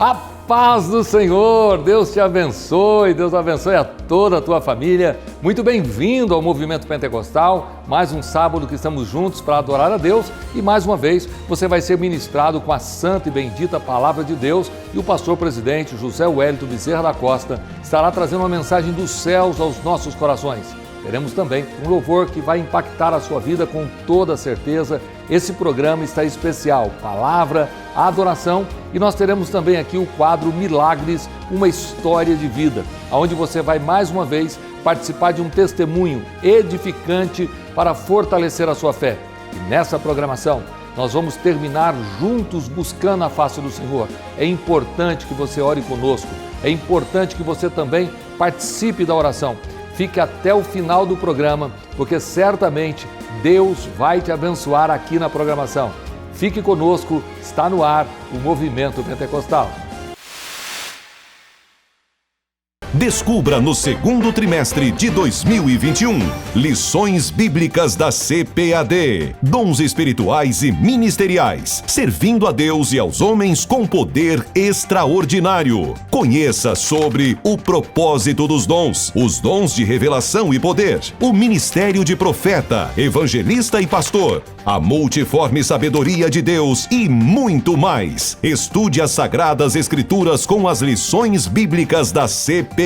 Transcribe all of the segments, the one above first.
A paz do Senhor, Deus te abençoe, Deus abençoe a toda a tua família. Muito bem-vindo ao Movimento Pentecostal, mais um sábado que estamos juntos para adorar a Deus e mais uma vez você vai ser ministrado com a santa e bendita Palavra de Deus e o pastor presidente José Wellington Bezerra da Costa estará trazendo uma mensagem dos céus aos nossos corações. Teremos também um louvor que vai impactar a sua vida com toda certeza. Esse programa está especial, palavra, adoração, e nós teremos também aqui o quadro Milagres, uma história de vida, onde você vai mais uma vez participar de um testemunho edificante para fortalecer a sua fé. E nessa programação, nós vamos terminar juntos buscando a face do Senhor. É importante que você ore conosco, é importante que você também participe da oração. Fique até o final do programa, porque certamente Deus vai te abençoar aqui na programação. Fique conosco, está no ar o Movimento Pentecostal. Descubra no segundo trimestre de 2021, lições bíblicas da CPAD, dons espirituais e ministeriais, servindo a Deus e aos homens com poder extraordinário. Conheça sobre o propósito dos dons, os dons de revelação e poder, o ministério de profeta, evangelista e pastor, a multiforme sabedoria de Deus e muito mais. Estude as Sagradas Escrituras com as lições bíblicas da CPAD.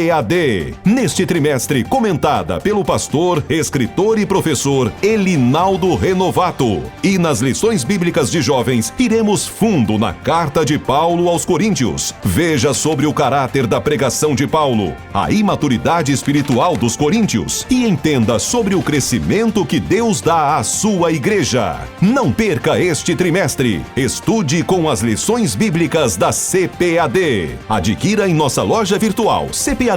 Neste trimestre, comentada pelo pastor, escritor e professor Elinaldo Renovato. E nas lições bíblicas de jovens, iremos fundo na carta de Paulo aos Coríntios. Veja sobre o caráter da pregação de Paulo, a imaturidade espiritual dos coríntios e entenda sobre o crescimento que Deus dá à sua igreja. Não perca este trimestre. Estude com as lições bíblicas da CPAD. Adquira em nossa loja virtual CPAD.com.br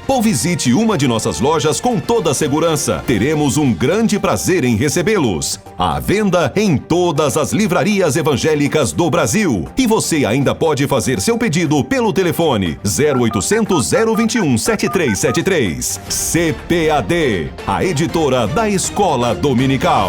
ou visite uma de nossas lojas com toda a segurança. Teremos um grande prazer em recebê-los. À venda em todas as livrarias evangélicas do Brasil. E você ainda pode fazer seu pedido pelo telefone 0800 021 7373. CPAD, a editora da Escola Dominical.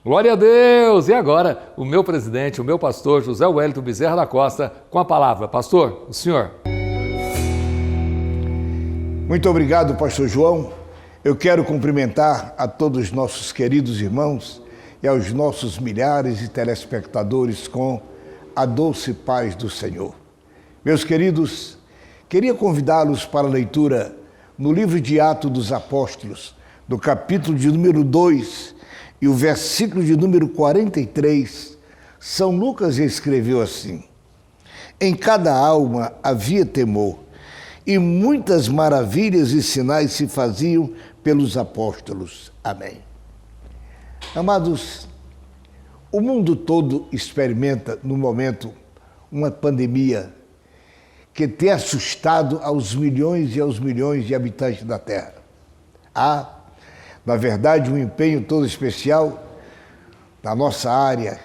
Glória a Deus! E agora, o meu presidente, o meu pastor José Wellington Bezerra da Costa, com a palavra. Pastor, o senhor. Muito obrigado, pastor João. Eu quero cumprimentar a todos os nossos queridos irmãos e aos nossos milhares de telespectadores com a doce paz do Senhor. Meus queridos, queria convidá-los para a leitura no livro de Atos dos Apóstolos, do capítulo de número 2, e o versículo de número 43, São Lucas escreveu assim: em cada alma havia temor, e muitas maravilhas e sinais se faziam pelos apóstolos. Amém. Amados, o mundo todo experimenta, no momento, uma pandemia que tem assustado aos milhões e aos milhões de habitantes da Terra. Na verdade, um empenho todo especial na nossa área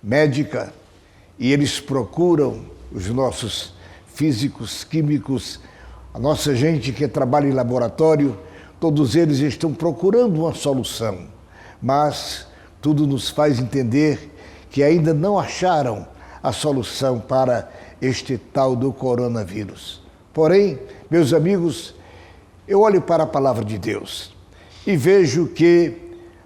médica, e eles procuram, os nossos físicos, químicos, a nossa gente que trabalha em laboratório, todos eles estão procurando uma solução, mas tudo nos faz entender que ainda não acharam a solução para este tal do coronavírus. Porém, meus amigos, eu olho para a palavra de Deus e vejo que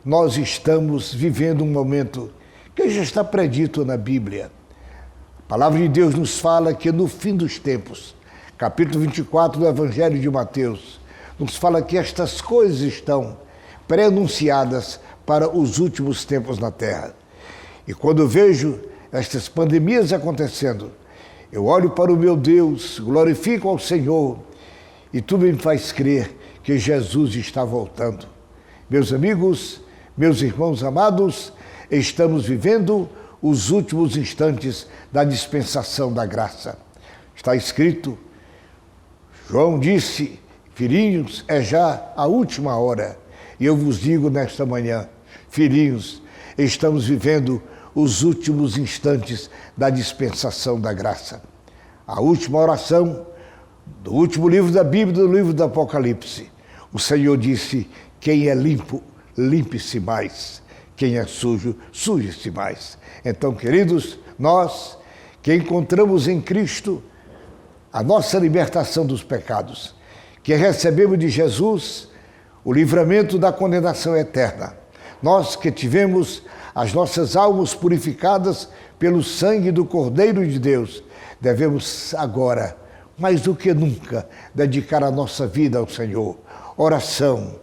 nós estamos vivendo um momento que já está predito na Bíblia. A palavra de Deus nos fala que no fim dos tempos, capítulo 24 do Evangelho de Mateus, nos fala que estas coisas estão pré-anunciadas para os últimos tempos na Terra. E quando eu vejo estas pandemias acontecendo, eu olho para o meu Deus, glorifico ao Senhor, e tudo me faz crer que Jesus está voltando. Meus amigos, meus irmãos amados, estamos vivendo os últimos instantes da dispensação da graça. Está escrito, João disse, filhinhos, é já a última hora. E eu vos digo nesta manhã, filhinhos, estamos vivendo os últimos instantes da dispensação da graça. A última oração do último livro da Bíblia, do livro do Apocalipse. O Senhor disse: quem é limpo, limpe-se mais. Quem é sujo, suje-se mais. Então, queridos, nós que encontramos em Cristo a nossa libertação dos pecados, que recebemos de Jesus o livramento da condenação eterna, nós que tivemos as nossas almas purificadas pelo sangue do Cordeiro de Deus, devemos agora, mais do que nunca, dedicar a nossa vida ao Senhor. Oração,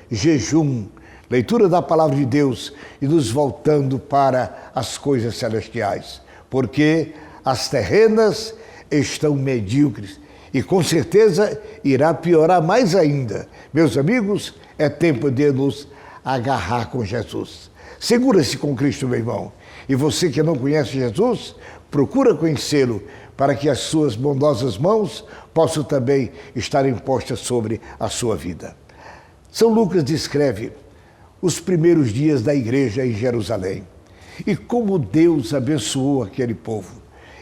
jejum, leitura da palavra de Deus e nos voltando para as coisas celestiais, porque as terrenas estão medíocres e com certeza irá piorar mais ainda. Meus amigos, é tempo de nos agarrar com Jesus. Segura-se com Cristo, meu irmão. E você que não conhece Jesus, procura conhecê-lo para que as suas bondosas mãos possam também estar impostas sobre a sua vida. São Lucas descreve os primeiros dias da igreja em Jerusalém e como Deus abençoou aquele povo.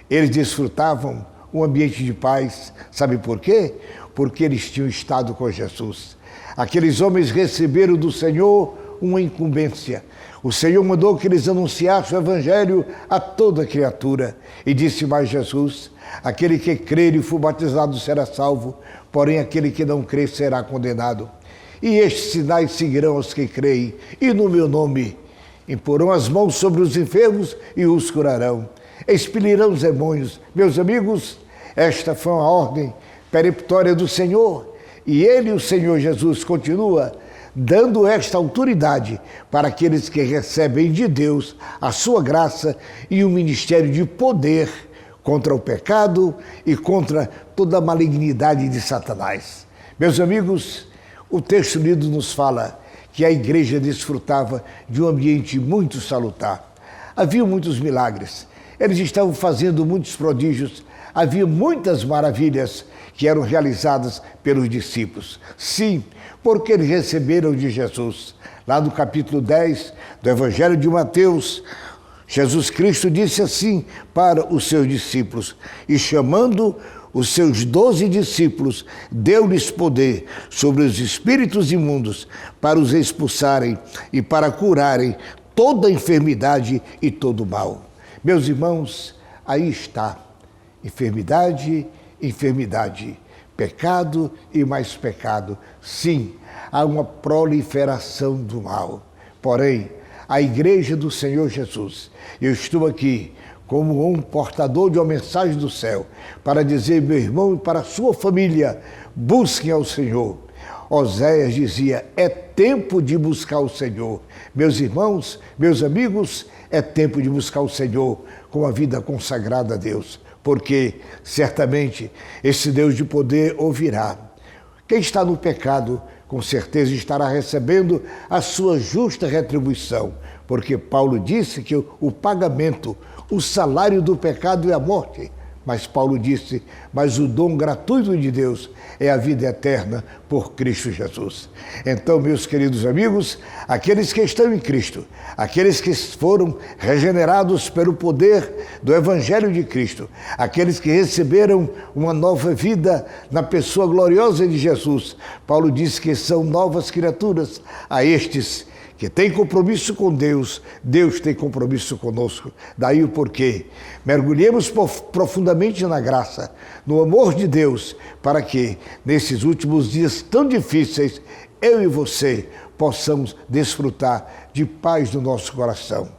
Eles desfrutavam um ambiente de paz. Sabe por quê? Porque eles tinham estado com Jesus. Aqueles homens receberam do Senhor uma incumbência. O Senhor mandou que eles anunciassem o Evangelho a toda criatura. E disse mais Jesus: aquele que crer e for batizado será salvo, porém aquele que não crer será condenado. E estes sinais seguirão os que creem, e no meu nome imporão as mãos sobre os enfermos e os curarão. Expelirão os demônios. Meus amigos, esta foi uma ordem peremptória do Senhor. E Ele, o Senhor Jesus, continua dando esta autoridade para aqueles que recebem de Deus a sua graça e um ministério de poder contra o pecado e contra toda a malignidade de Satanás. Meus amigos, o texto lido nos fala que a igreja desfrutava de um ambiente muito salutar. Havia muitos milagres, eles estavam fazendo muitos prodígios, havia muitas maravilhas que eram realizadas pelos discípulos. Sim, porque eles receberam de Jesus. Lá no capítulo 10 do Evangelho de Mateus, Jesus Cristo disse assim para os seus discípulos: e chamando os seus 12 discípulos, deu-lhes poder sobre os espíritos imundos para os expulsarem e para curarem toda enfermidade e todo mal. Meus irmãos, aí está. Enfermidade, pecado e mais pecado. Sim, há uma proliferação do mal. Porém, a igreja do Senhor Jesus, eu estou aqui como um portador de uma mensagem do céu para dizer, meu irmão, e para a sua família, busquem ao Senhor. Oséias dizia: é tempo de buscar o Senhor. Meus irmãos, meus amigos, é tempo de buscar o Senhor com a vida consagrada a Deus, porque certamente esse Deus de poder ouvirá. Quem está no pecado, com certeza estará recebendo a sua justa retribuição, porque Paulo disse que o pagamento, o salário do pecado é a morte. Mas Paulo disse: mas o dom gratuito de Deus é a vida eterna por Cristo Jesus. Então, meus queridos amigos, aqueles que estão em Cristo, aqueles que foram regenerados pelo poder do Evangelho de Cristo, aqueles que receberam uma nova vida na pessoa gloriosa de Jesus, Paulo diz que são novas criaturas. A estes que tem compromisso com Deus, Deus tem compromisso conosco. Daí o porquê. Mergulhemos profundamente na graça, no amor de Deus, para que, nesses últimos dias tão difíceis, eu e você possamos desfrutar de paz no nosso coração,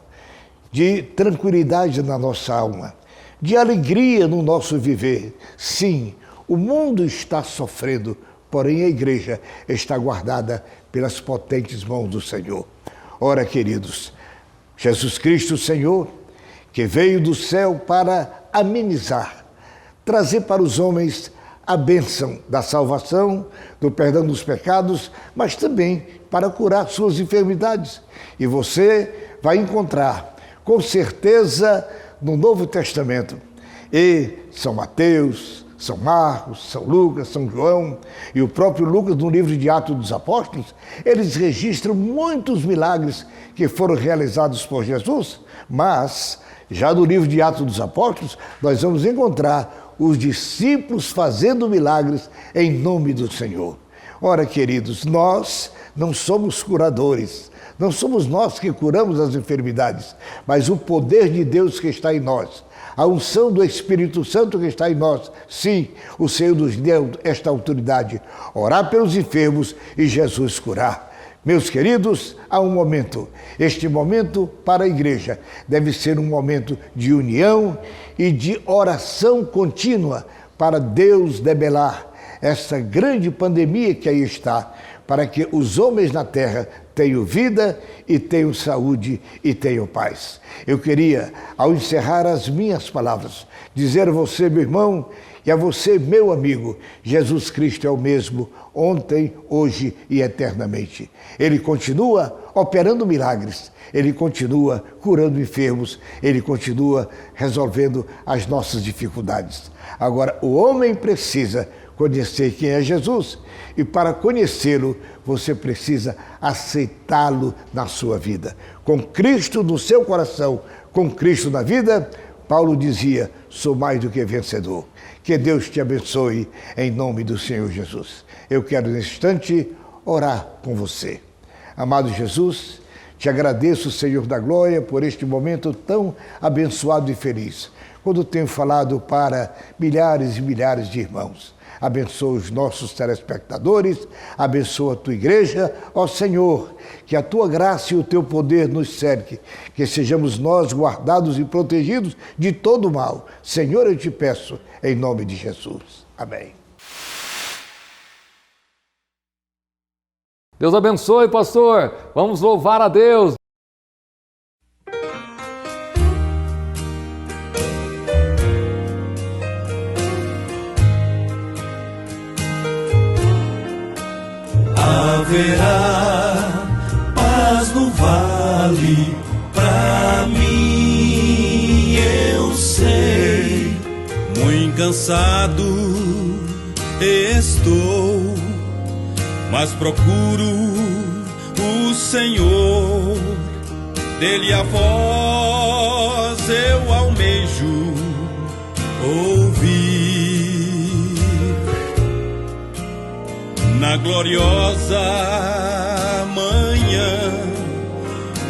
de tranquilidade na nossa alma, de alegria no nosso viver. Sim, o mundo está sofrendo, porém a igreja está guardada pelas potentes mãos do Senhor. Ora, queridos, Jesus Cristo, o Senhor, que veio do céu para amenizar, trazer para os homens a bênção da salvação, do perdão dos pecados, mas também para curar suas enfermidades. E você vai encontrar, com certeza, no Novo Testamento, e São Mateus, São Marcos, São Lucas, São João e o próprio Lucas, no livro de Atos dos Apóstolos, eles registram muitos milagres que foram realizados por Jesus, mas já no livro de Atos dos Apóstolos nós vamos encontrar os discípulos fazendo milagres em nome do Senhor. Ora, queridos, nós não somos curadores, não somos nós que curamos as enfermidades, mas o poder de Deus que está em nós, a unção do Espírito Santo que está em nós. Sim, o Senhor nos deu esta autoridade, orar pelos enfermos e Jesus curar. Meus queridos, há um momento. Este momento para a igreja deve ser um momento de união e de oração contínua para Deus debelar essa grande pandemia que aí está, para que os homens na terra tenham vida e tenham saúde e tenham paz. Eu queria, ao encerrar as minhas palavras, dizer a você, meu irmão, e a você, meu amigo, Jesus Cristo é o mesmo ontem, hoje e eternamente. Ele continua operando milagres, Ele continua curando enfermos, Ele continua resolvendo as nossas dificuldades. Agora, o homem precisa conhecer quem é Jesus e para conhecê-lo, você precisa aceitá-lo na sua vida. Com Cristo no seu coração, com Cristo na vida, Paulo dizia, sou mais do que vencedor. Que Deus te abençoe em nome do Senhor Jesus. Eu quero nesse instante orar com você. Amado Jesus, te agradeço, Senhor da glória, por este momento tão abençoado e feliz, quando tenho falado para milhares e milhares de irmãos. Abençoa os nossos telespectadores, abençoa a tua igreja, ó Senhor, que a tua graça e o teu poder nos cerque, que sejamos nós guardados e protegidos de todo mal. Senhor, eu te peço, em nome de Jesus. Amém. Deus abençoe, pastor. Vamos louvar a Deus. Haverá paz no vale pra mim, eu sei. Muito cansado estou, mas procuro o Senhor. Dele a voz eu almejo ouvir. Na gloriosa manhã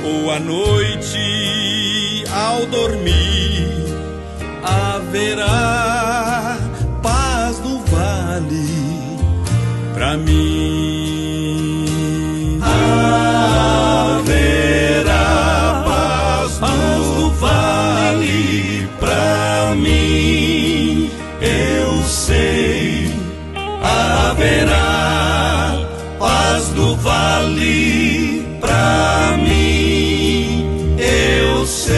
ou à noite ao dormir, haverá paz no vale pra mim. Haverá paz no vale pra mim, eu sei. Haverá paz no vale pra mim, eu sei.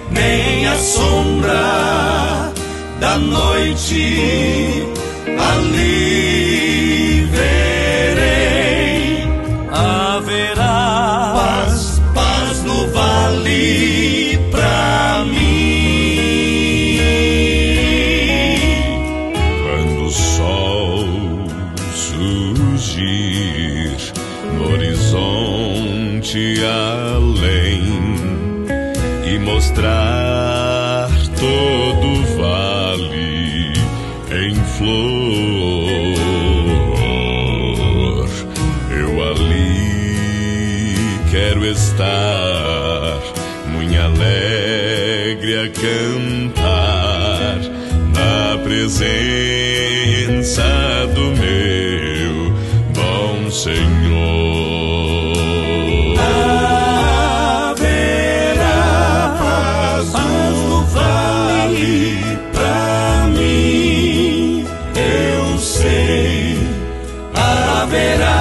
Nem a sombra da noite ali verei. Haverá paz no vale pra mim. Quando o sol surgir no horizonte além e mostrar todo o vale em flor, eu ali quero estar, muito alegre a cantar, na presença do meu bom Senhor. Haverá paz no vale pra mim, eu sei. Haverá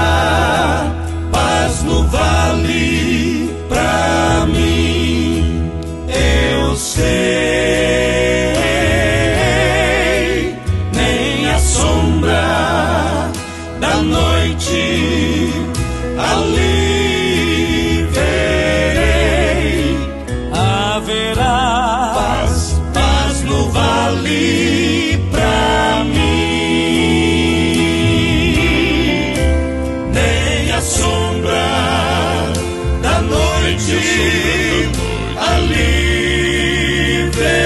paz no vale pra mim, eu sei. Nem a sombra da noite ali verei. Haverá paz no vale pra mim. Nem a sombra da noite ali verei.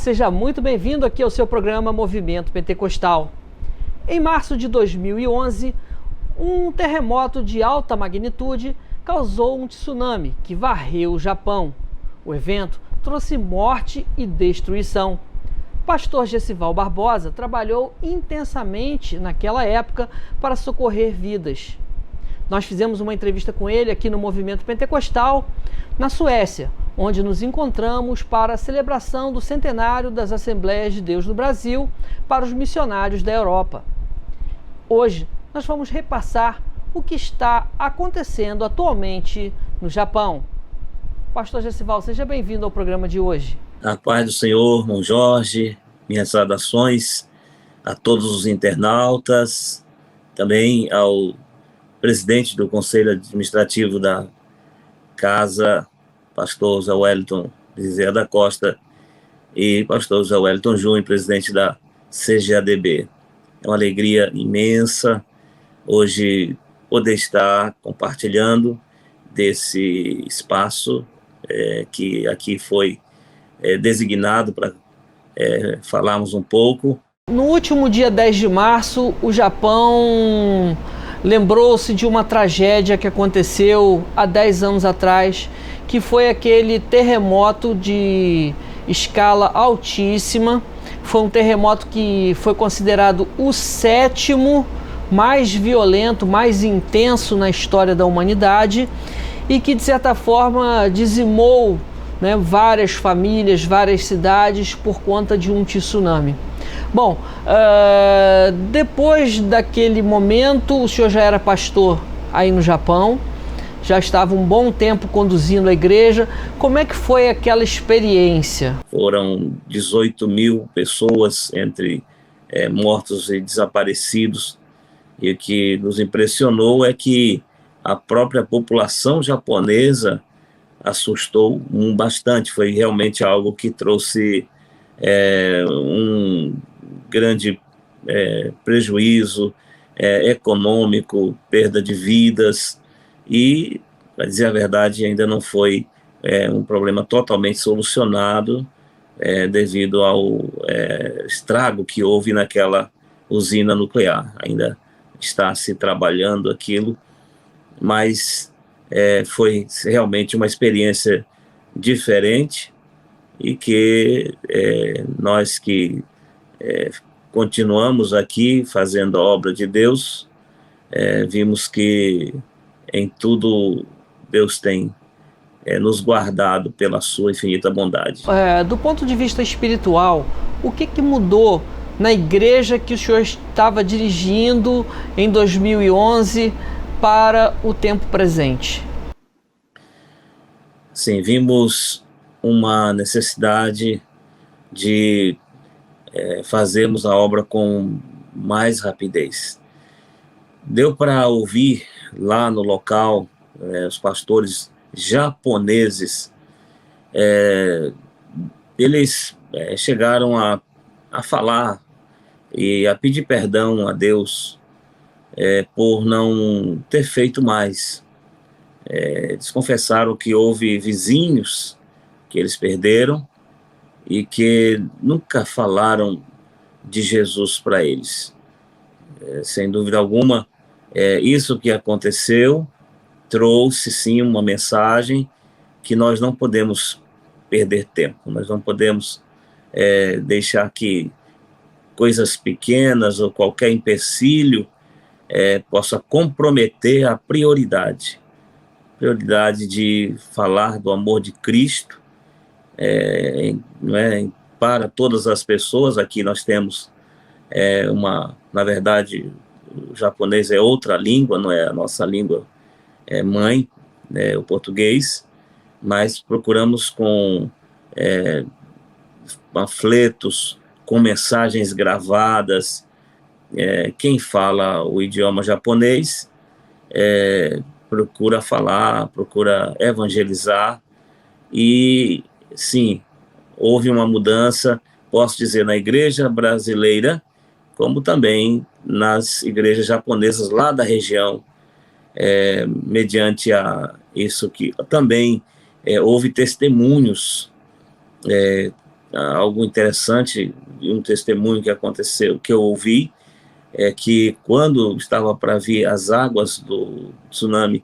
seja muito bem-vindo aqui ao seu programa Movimento Pentecostal. Em março de 2011, um terremoto de alta magnitude causou um tsunami que varreu o Japão. O evento trouxe morte e destruição. O pastor Gessival Barbosa trabalhou intensamente naquela época para socorrer vidas. Nós fizemos uma entrevista com ele aqui no Movimento Pentecostal, na Suécia, onde nos encontramos para a celebração do centenário das Assembleias de Deus no Brasil para os missionários da Europa. Hoje, nós vamos repassar o que está acontecendo atualmente no Japão. Pastor Gessival, seja bem-vindo ao programa de hoje. A paz do Senhor, irmão Jorge, minhas saudações a todos os internautas, também ao presidente do Conselho Administrativo da Casa, pastor Zé Wellington Bezerra da Costa, e pastor Zé Wellington Júnior, presidente da CGADB. É uma alegria imensa hoje poder estar compartilhando desse espaço que aqui foi designado para falarmos um pouco. No último dia 10 de março, o Japão lembrou-se de uma tragédia que aconteceu há 10 anos atrás, que foi aquele terremoto de escala altíssima. Foi um terremoto que foi considerado o 7º mais violento, mais intenso na história da humanidade e que, de certa forma, dizimou, né, várias famílias, várias cidades por conta de um tsunami. Bom, depois daquele momento, o senhor já era pastor aí no Japão, já estava um bom tempo conduzindo a igreja. Como é que foi aquela experiência? Foram 18 mil pessoas entre mortos e desaparecidos, e o que nos impressionou é que a própria população japonesa assustou bastante. Foi realmente algo que trouxe um grande prejuízo econômico, perda de vidas, e, para dizer a verdade, ainda não foi um problema totalmente solucionado devido ao estrago que houve naquela usina nuclear. Ainda está se trabalhando aquilo, mas foi realmente uma experiência diferente e que nós que continuamos aqui fazendo a obra de Deus, vimos que em tudo Deus tem nos guardado pela sua infinita bondade. Do ponto de vista espiritual, o que mudou na igreja que o senhor estava dirigindo em 2011 para o tempo presente? Sim, vimos uma necessidade de fazermos a obra com mais rapidez. Deu para ouvir lá no local os pastores japoneses, eles chegaram a falar e a pedir perdão a Deus por não ter feito mais. Eles confessaram que houve vizinhos que eles perderam e que nunca falaram de Jesus para eles. Sem dúvida alguma, isso que aconteceu trouxe sim uma mensagem que nós não podemos perder tempo, nós não podemos deixar que coisas pequenas ou qualquer empecilho possa comprometer a prioridade de falar do amor de Cristo para todas as pessoas. Aqui nós temos na verdade, o japonês é outra língua, não é a nossa língua mãe, o português, mas procuramos com panfletos, com mensagens gravadas. Quem fala o idioma japonês procura falar, procura evangelizar, e sim, houve uma mudança, posso dizer, na igreja brasileira, como também nas igrejas japonesas lá da região, mediante isso que também houve testemunhos algo interessante, um testemunho que aconteceu, que eu ouvi, é que quando estava para vir as águas do tsunami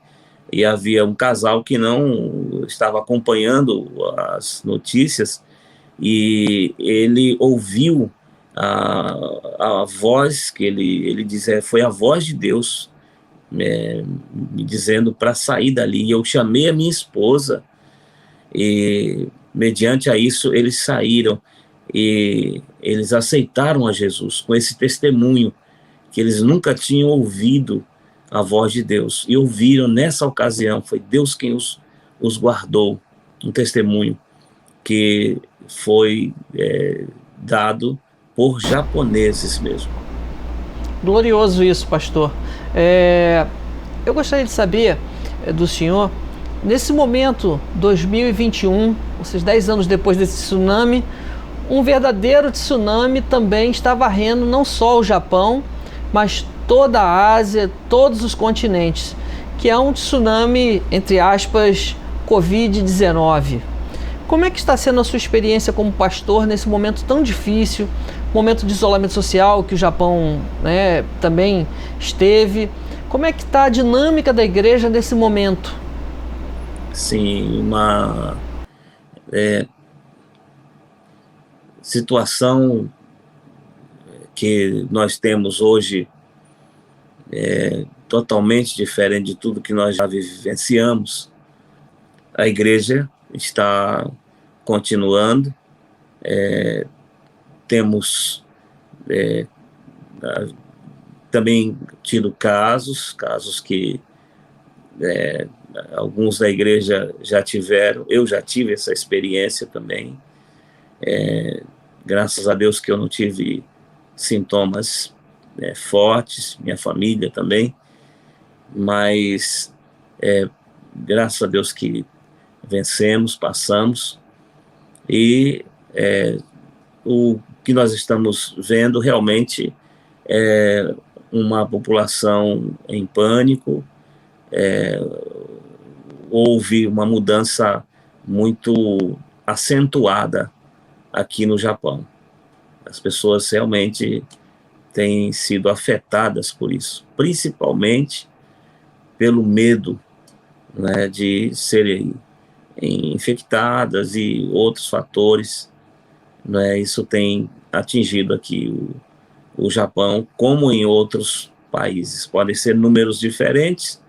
e havia um casal que não estava acompanhando as notícias, e ele ouviu a voz que ele diz, foi a voz de Deus me dizendo para sair dali. E eu chamei a minha esposa e, mediante a isso, eles saíram e eles aceitaram a Jesus com esse testemunho que eles nunca tinham ouvido a voz de Deus, e ouviram nessa ocasião. Foi Deus quem os guardou. Um testemunho que foi dado por japoneses mesmo. Glorioso isso, pastor. Eu gostaria de saber do senhor, nesse momento, 2021, ou seja, 10 anos depois desse tsunami, um verdadeiro tsunami também está varrendo não só o Japão, mas toda a Ásia, todos os continentes, que é um tsunami, entre aspas, Covid-19. Como é que está sendo a sua experiência como pastor nesse momento tão difícil, momento de isolamento social que o Japão, também esteve? Como é que está a dinâmica da igreja nesse momento? Sim, uma situação que nós temos hoje é totalmente diferente de tudo que nós já vivenciamos. A igreja está continuando, temos também tido casos que alguns da igreja já tiveram, eu já tive essa experiência também, graças a Deus que eu não tive sintomas fortes, minha família também, mas graças a Deus que vencemos, passamos, e o que nós estamos vendo realmente é uma população em pânico. Houve uma mudança muito acentuada aqui no Japão. As pessoas realmente têm sido afetadas por isso, principalmente pelo medo, de serem infectadas e outros fatores. Isso tem atingido aqui o Japão, como em outros países. Podem ser números diferentes,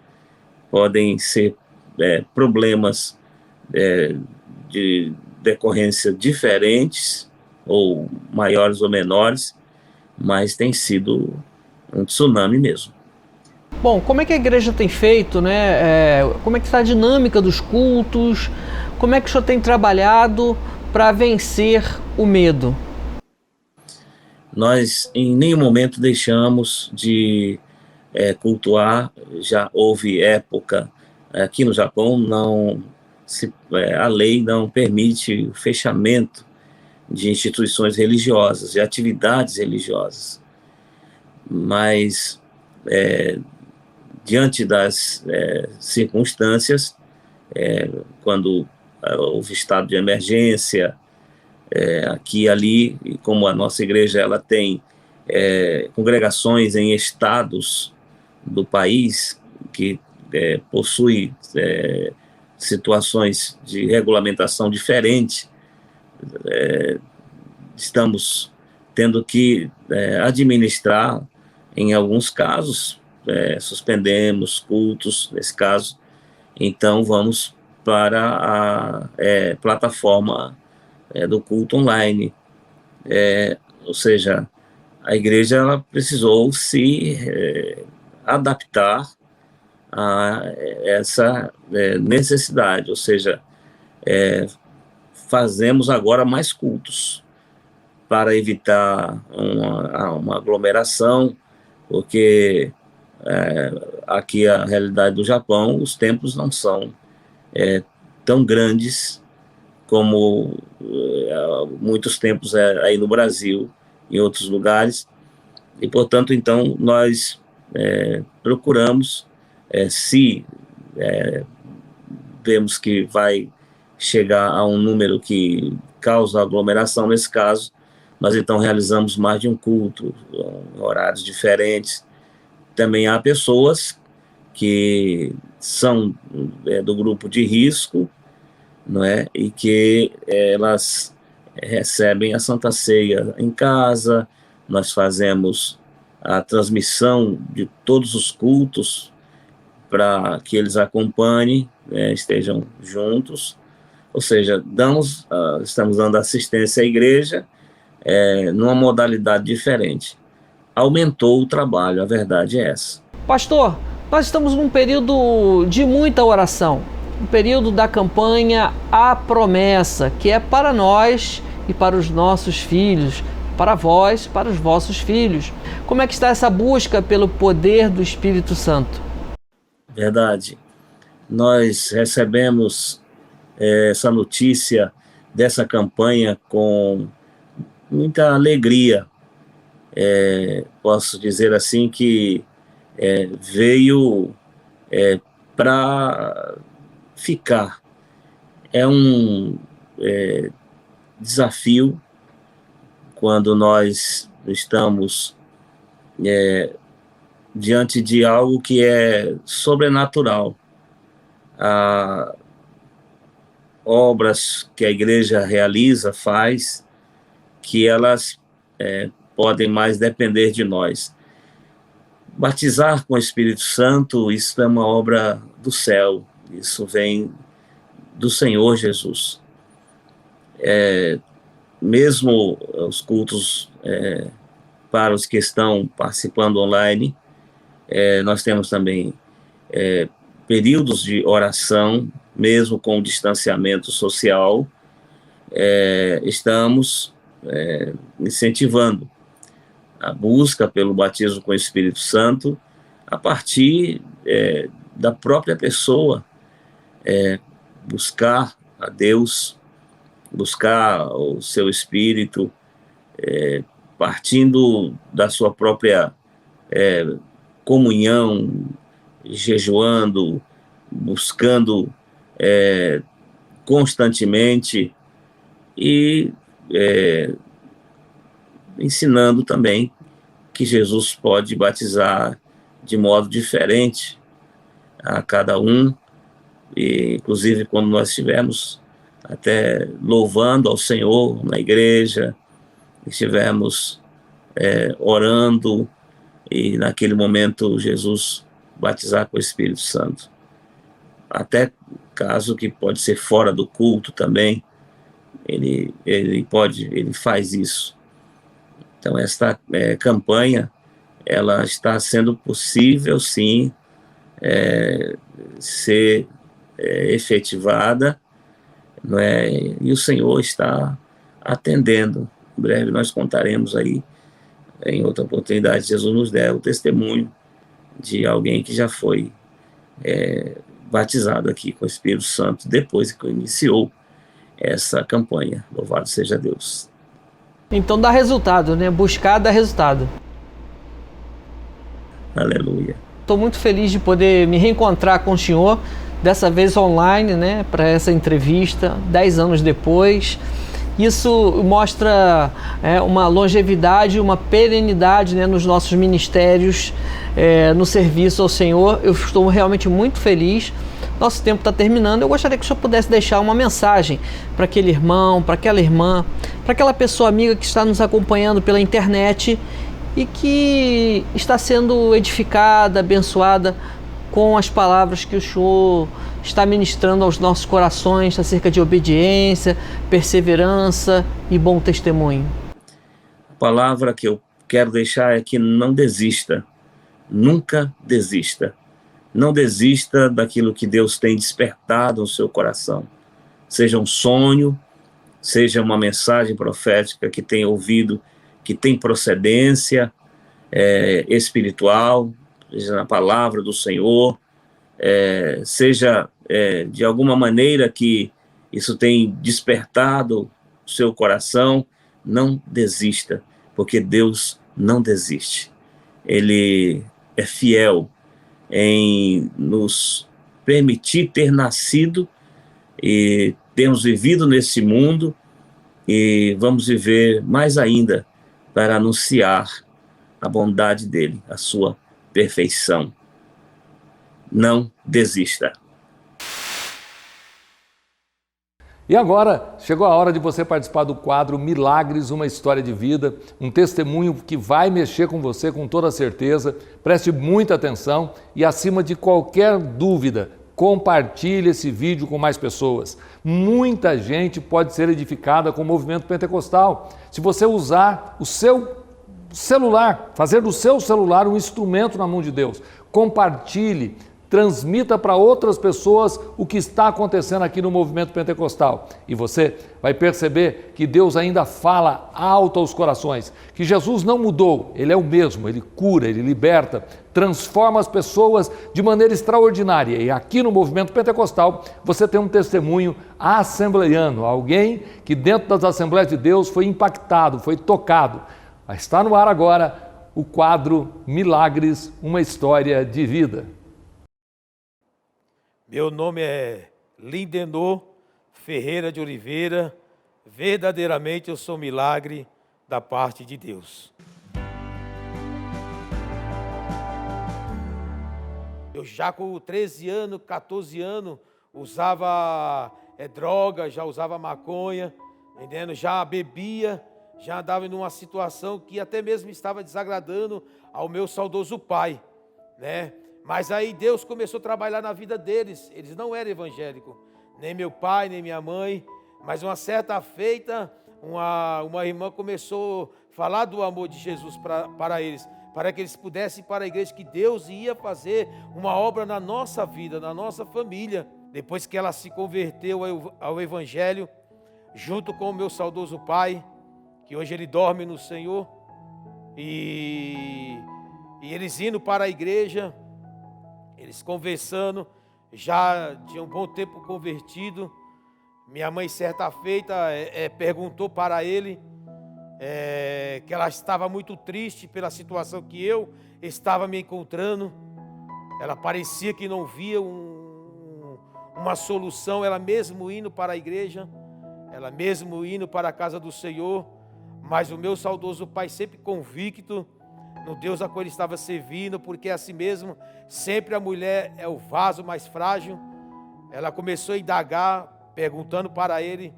podem ser problemas de decorrência diferentes, ou maiores ou menores, mas tem sido um tsunami mesmo. Bom, como é que a igreja tem feito, como é que está a dinâmica dos cultos? Como é que o senhor tem trabalhado para vencer o medo? Nós em nenhum momento deixamos de cultuar. Já houve época aqui no Japão, a lei não permite o fechamento de instituições religiosas, de atividades religiosas, mas diante das circunstâncias, quando houve estado de emergência, aqui e ali, e como a nossa igreja ela tem congregações em estados do país que possui situações de regulamentação diferente, estamos tendo que administrar, em alguns casos, suspendemos cultos, nesse caso, então vamos para a plataforma do culto online. Ou seja, a igreja ela precisou se adaptar a essa necessidade, ou seja, fazemos agora mais cultos para evitar uma aglomeração, porque aqui a realidade do Japão, os templos não são tão grandes como muitos templos aí no Brasil, em outros lugares, e portanto então nós procuramos, se vemos que vai chegar a um número que causa aglomeração nesse caso, nós então realizamos mais de um culto, em horários diferentes. Também há pessoas que são do grupo de risco, não é? E que elas recebem a Santa Ceia em casa. Nós fazemos a transmissão de todos os cultos para que eles acompanhem, estejam juntos. Ou seja, estamos dando assistência à igreja numa modalidade diferente. Aumentou o trabalho, a verdade é essa. Pastor, nós estamos num período de muita oração, um período da campanha A Promessa, que é para nós e para os nossos filhos, para vós, para os vossos filhos. Como é que está essa busca pelo poder do Espírito Santo? Verdade. Nós recebemos essa notícia dessa campanha com muita alegria. Posso dizer assim que veio para ficar. É um desafio quando nós estamos diante de algo que é sobrenatural. Obras que a igreja realiza, faz, que elas podem mais depender de nós. Batizar com o Espírito Santo, isso é uma obra do céu, isso vem do Senhor Jesus. Mesmo os cultos para os que estão participando online, nós temos também períodos de oração, mesmo com o distanciamento social. Estamos incentivando a busca pelo batismo com o Espírito Santo a partir da própria pessoa, buscar a Deus, buscar o seu Espírito, partindo da sua própria comunhão, jejuando, buscando constantemente e ensinando também que Jesus pode batizar de modo diferente a cada um, e inclusive quando nós estivermos até louvando ao Senhor na igreja, estivermos orando, e naquele momento Jesus batizar com o Espírito Santo. Até caso que pode ser fora do culto também, ele faz isso. Então esta campanha, ela está sendo possível sim ser efetivada, não é? E o Senhor está atendendo. Em breve nós contaremos aí, em outra oportunidade, Jesus nos der o testemunho de alguém que já foi batizado aqui com o Espírito Santo depois que iniciou essa campanha. Louvado seja Deus. Então dá resultado, né? Buscar dá resultado. Aleluia. Estou muito feliz de poder me reencontrar com o senhor, dessa vez online, né? Para essa entrevista, 10 anos depois. Isso mostra uma longevidade, uma perenidade, né, nos nossos ministérios, no serviço ao Senhor. Eu estou realmente muito feliz. Nosso tempo está terminando. Eu gostaria que o senhor pudesse deixar uma mensagem para aquele irmão, para aquela irmã, para aquela pessoa amiga que está nos acompanhando pela internet e que está sendo edificada, abençoada com as palavras que o senhor está ministrando aos nossos corações acerca de obediência, perseverança e bom testemunho. A palavra que eu quero deixar é que não desista, nunca desista. Não desista daquilo que Deus tem despertado no seu coração. Seja um sonho, seja uma mensagem profética que tem ouvido, que tem procedência espiritual, seja na palavra do Senhor, seja de alguma maneira que isso tem despertado o seu coração, não desista, porque Deus não desiste. Ele é fiel em nos permitir ter nascido e termos vivido nesse mundo e vamos viver mais ainda para anunciar a bondade dele, a sua perfeição. Não desista. E agora, chegou a hora de você participar do quadro Milagres, uma história de vida, um testemunho que vai mexer com você com toda certeza. Preste muita atenção e, acima de qualquer dúvida, compartilhe esse vídeo com mais pessoas. Muita gente pode ser edificada com o movimento pentecostal. Se você usar o seu celular, fazer do seu celular um instrumento na mão de Deus, compartilhe, transmita para outras pessoas o que está acontecendo aqui no movimento pentecostal. E você vai perceber que Deus ainda fala alto aos corações, que Jesus não mudou, Ele é o mesmo, Ele cura, Ele liberta, transforma as pessoas de maneira extraordinária. E aqui no movimento pentecostal você tem um testemunho assembleiano, alguém que dentro das Assembleias de Deus foi impactado, foi tocado. Está no ar agora o quadro Milagres, uma história de vida. Meu nome é Lindenor Ferreira de Oliveira. Verdadeiramente eu sou um milagre da parte de Deus. Eu já com 13 anos, 14 anos, usava droga, já usava maconha, entendendo? Já bebia, já andava em uma situação que até mesmo estava desagradando ao meu saudoso pai, né? Mas aí Deus começou a trabalhar na vida deles. Eles não eram evangélicos, nem meu pai, nem minha mãe. Mas uma certa feita, uma irmã começou a falar do amor de Jesus para eles, para que eles pudessem ir para a igreja, que Deus ia fazer uma obra na nossa vida, na nossa família. Depois que ela se converteu ao evangelho, junto com o meu saudoso pai, que hoje ele dorme no Senhor, e eles indo para a igreja, eles conversando, já tinha um bom tempo convertido. Minha mãe, certa feita, perguntou para ele que ela estava muito triste pela situação que eu estava me encontrando. Ela parecia que não via uma solução, ela mesmo indo para a igreja, ela mesmo indo para a casa do Senhor, mas o meu saudoso pai sempre convicto no Deus a qual ele estava servindo, porque assim mesmo, sempre a mulher é o vaso mais frágil. Ela começou a indagar, perguntando para ele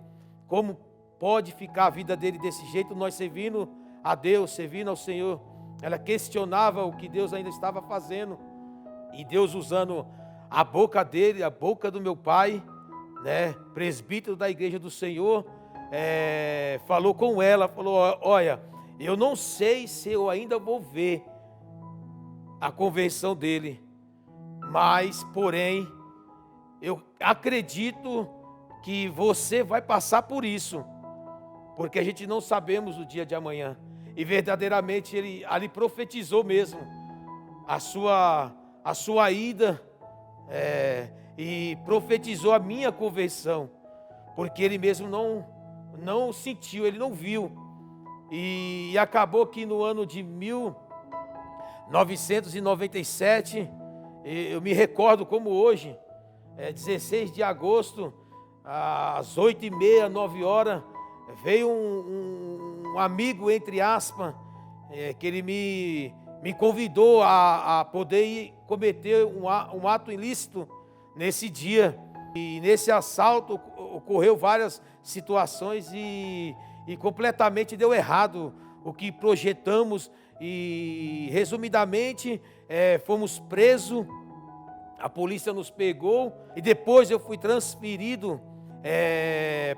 como pode ficar a vida dele desse jeito, nós servindo a Deus, servindo ao Senhor. Ela questionava o que Deus ainda estava fazendo, e Deus usando a boca dele, a boca do meu pai, né, presbítero da igreja do Senhor, falou com ela, falou: olha, eu não sei se eu ainda vou ver a conversão dele, mas, porém, eu acredito que você vai passar por isso, porque a gente não sabemos o dia de amanhã. E verdadeiramente ele ali profetizou mesmo a sua ida, e profetizou a minha conversão, porque ele mesmo não sentiu, ele não viu. E acabou que no ano de 1997, eu me recordo como hoje, 16 de agosto, às 8h30, 9h, veio um amigo, entre aspas, que ele me convidou a poder ir cometer um ato ilícito nesse dia. E nesse assalto ocorreu várias situações e completamente deu errado o que projetamos, e resumidamente fomos presos, a polícia nos pegou e depois eu fui transferido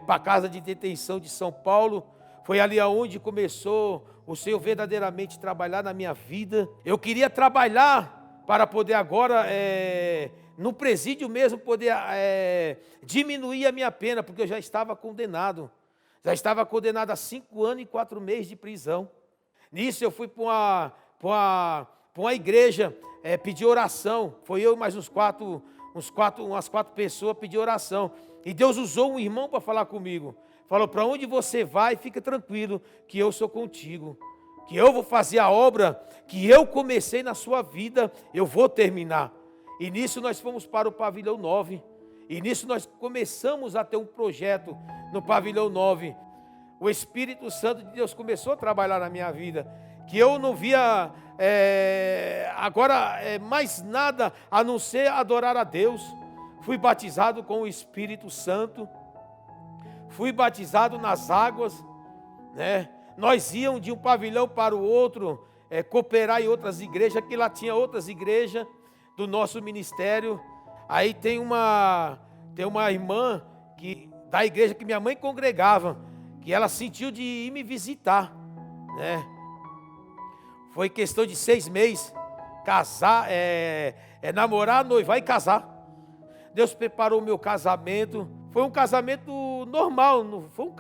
para a casa de detenção de São Paulo. Foi ali onde começou o Senhor verdadeiramente trabalhar na minha vida. Eu queria trabalhar para poder agora, no presídio mesmo, poder diminuir a minha pena, porque eu já estava condenado. Já estava condenado a 5 anos e 4 meses de prisão. Nisso eu fui para uma igreja pedir oração. Foi eu e mais umas quatro pessoas pedir oração. E Deus usou um irmão para falar comigo. Falou: para onde você vai, fica tranquilo, que eu sou contigo. Que eu vou fazer a obra que eu comecei na sua vida, eu vou terminar. E nisso nós fomos para o pavilhão 9. E nisso nós começamos a ter um projeto no pavilhão 9. o Espírito Santo de Deus começou a trabalhar na minha vida, que eu não via agora mais nada a não ser adorar a Deus. Fui batizado com o Espírito Santo, fui batizado nas águas, né? Nós íamos de um pavilhão para o outro, cooperar em outras igrejas, que lá tinha outras igrejas do nosso ministério. Aí tem uma irmã da igreja que minha mãe congregava, que ela sentiu de ir me visitar, né? Foi questão de 6 meses, casar, namorar, noivar e casar. Deus preparou o meu casamento. Foi um casamento normal, não foi um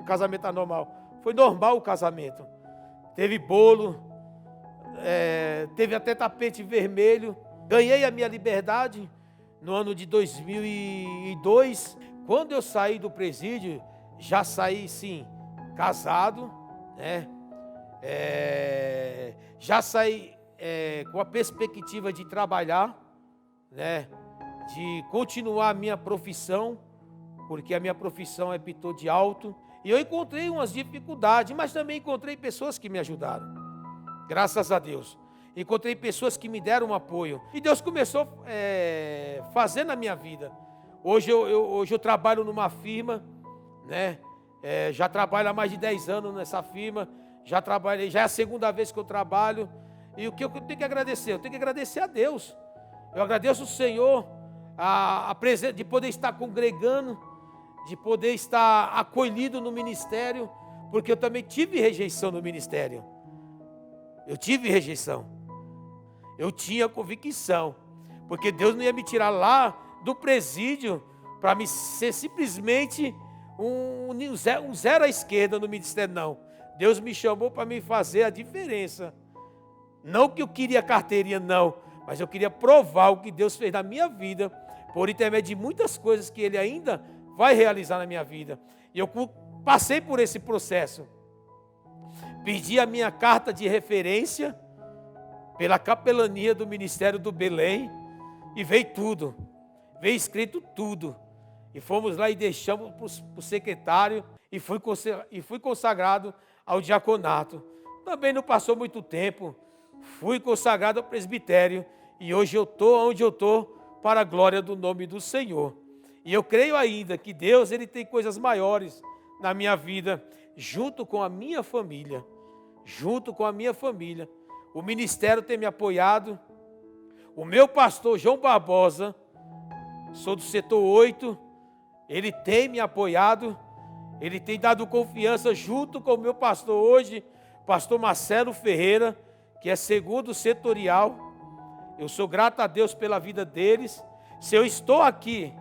casamento anormal. Foi normal o casamento. Teve bolo, teve até tapete vermelho. Ganhei a minha liberdade no ano de 2002. Quando eu saí do presídio, já saí, sim, casado, né? Já saí com a perspectiva de trabalhar, né? De continuar a minha profissão, porque a minha profissão é pintor de alto. E eu encontrei umas dificuldades, mas também encontrei pessoas que me ajudaram, graças a Deus. Encontrei pessoas que me deram um apoio. E Deus começou a fazer na minha vida. Hoje eu trabalho numa firma, né? Já trabalho há mais de 10 anos nessa firma. Já trabalhei, já é a segunda vez que eu trabalho. E o que eu tenho que agradecer? Eu tenho que agradecer a Deus. Eu agradeço o Senhor a presença de poder estar congregando, de poder estar acolhido no ministério, porque eu também tive rejeição no ministério. Eu tive rejeição. Eu tinha convicção, porque Deus não ia me tirar lá do presídio para me ser simplesmente um zero à esquerda no ministério, não. Deus me chamou para me fazer a diferença. Não que eu queria carteirinha, não, mas eu queria provar o que Deus fez na minha vida, por intermédio de muitas coisas que Ele ainda vai realizar na minha vida. E eu passei por esse processo. Pedi a minha carta de referência pela capelania do Ministério do Belém e veio tudo. Veio escrito tudo. E fomos lá e deixamos para o secretário e fui consagrado ao diaconato. Também não passou muito tempo. Fui consagrado ao presbitério e hoje eu estou onde eu estou para a glória do nome do Senhor. E eu creio ainda que Deus ele tem coisas maiores na minha vida, junto com a minha família. Junto com a minha família. O ministério tem me apoiado. O meu pastor João Barbosa, sou do setor 8, ele tem me apoiado. Ele tem dado confiança junto com o meu pastor hoje, pastor Marcelo Ferreira, que é segundo setorial. Eu sou grato a Deus pela vida deles. Se eu estou aqui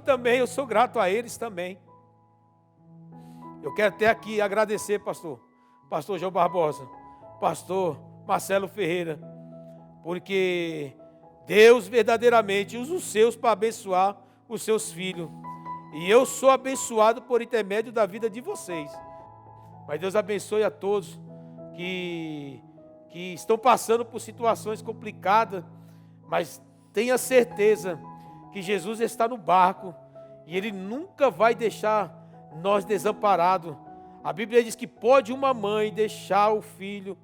também, eu sou grato a eles também. Eu quero até aqui agradecer, pastor João Barbosa, pastor Marcelo Ferreira, porque Deus verdadeiramente usa os seus para abençoar os seus filhos. E eu sou abençoado por intermédio da vida de vocês. Mas Deus abençoe a todos que estão passando por situações complicadas, mas tenha certeza que Jesus está no barco e Ele nunca vai deixar nós desamparados. A Bíblia diz que pode uma mãe deixar o filho,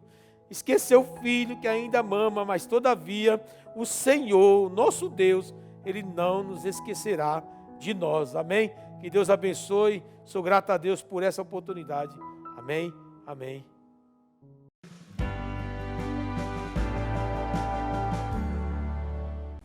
esquecer o filho que ainda mama, mas todavia o Senhor, nosso Deus, Ele não nos esquecerá de nós. Amém? Que Deus abençoe. Sou grato a Deus por essa oportunidade. Amém? Amém.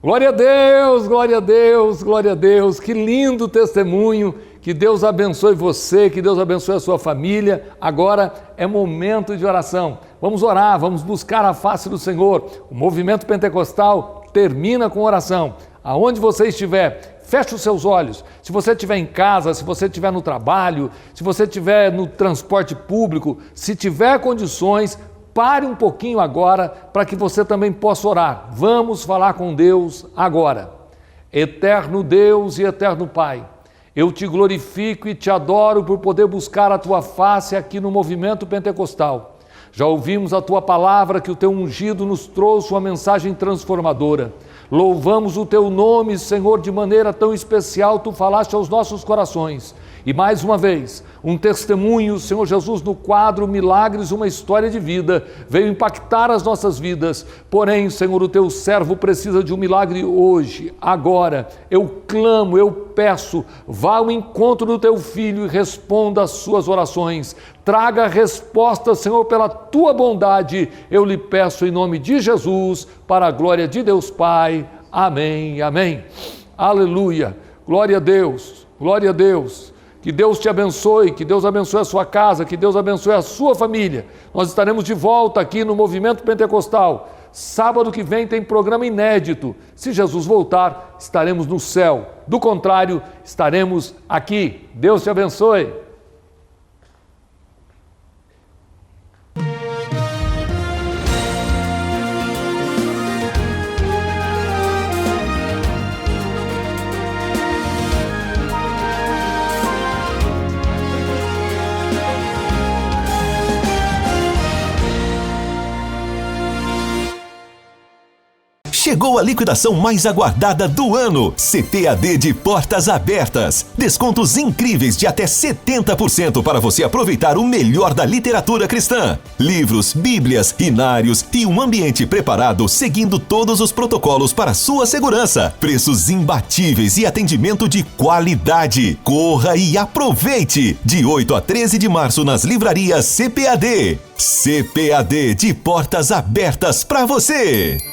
Glória a Deus, glória a Deus, glória a Deus. Que lindo testemunho. Que Deus abençoe você, que Deus abençoe a sua família. Agora é momento de oração. Vamos orar, vamos buscar a face do Senhor. O movimento pentecostal termina com oração. Aonde você estiver, feche os seus olhos. Se você estiver em casa, se você estiver no trabalho, se você estiver no transporte público, se tiver condições, pare um pouquinho agora para que você também possa orar. Vamos falar com Deus agora. Eterno Deus e eterno Pai, eu te glorifico e te adoro por poder buscar a tua face aqui no movimento pentecostal. Já ouvimos a tua palavra que o teu ungido nos trouxe uma mensagem transformadora. Louvamos o teu nome, Senhor, de maneira tão especial, tu falaste aos nossos corações. E mais uma vez, um testemunho, Senhor Jesus, no quadro Milagres, uma história de vida, veio impactar as nossas vidas. Porém, Senhor, o teu servo precisa de um milagre hoje, agora. Eu clamo, eu peço, vá ao encontro do teu filho e responda às suas orações. Traga a resposta, Senhor, pela tua bondade. Eu lhe peço em nome de Jesus, para a glória de Deus Pai. Amém, amém. Aleluia. Glória a Deus, glória a Deus. Que Deus te abençoe, que Deus abençoe a sua casa, que Deus abençoe a sua família. Nós estaremos de volta aqui no Movimento Pentecostal. Sábado que vem tem programa inédito. Se Jesus voltar, estaremos no céu. Do contrário, estaremos aqui. Deus te abençoe. Chegou a liquidação mais aguardada do ano, CPAD de Portas Abertas. Descontos incríveis de até 70% para você aproveitar o melhor da literatura cristã. Livros, bíblias, hinários e um ambiente preparado seguindo todos os protocolos para sua segurança. Preços imbatíveis e atendimento de qualidade. Corra e aproveite! De 8 a 13 de março nas livrarias CPAD. CPAD de Portas Abertas para você.